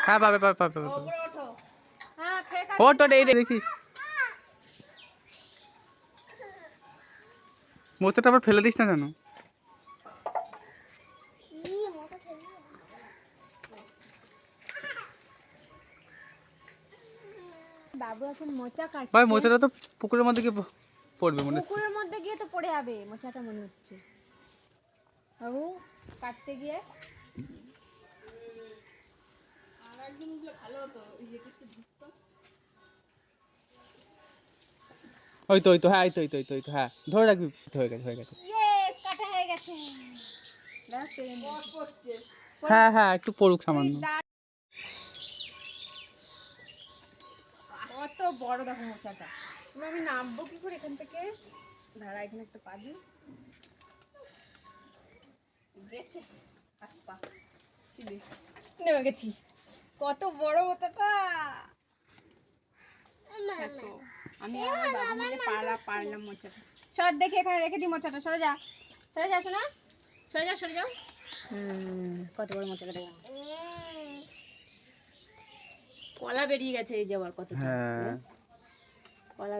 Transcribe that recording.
হ্যাঁ পাবে পাবে পাবে পাবে। ওটো এই দেখিস মোচাটা আবার ফেলে দিস না জানো। বাবু এখন মোচা কাটছে। ভাই মোচাটা তো পুকুরের মধ্যে গিয়ে পড়বে মনে হচ্ছে। পুকুরের মধ্যে গিয়ে তো পড়ে যাবে মোচাটা মনে হচ্ছে। বাবু কাটতে গিয়ে ওই তো ওই তো হ্যাঁ এই তো হ্যাঁ ধরে রাখবি। হয়ে গেছে হয়ে গেছে। ইয়েস কাটা হয়ে গেছে। হ্যাঁ হ্যাঁ একটু পড়ুক সামান্য। কত বড় দেখো মোচাটা। আমি নামবো কি করে এখান থেকে? দাঁড়া এখানে একটা পা দিই। গেছে হাত পা ছিলি নেমে গেছি। কত বড় মোচাটা। আমি আমার বাবু মিলে পারলাম মোচাটা। সর দেখে এখানে রেখে দিই মোচাটা। সরে যা শোনা। সরে যাও। কত বড় মোচাটা দেখো। কলা বেরিয়ে গেছে এই যে আবার কত। হ্যাঁ কলা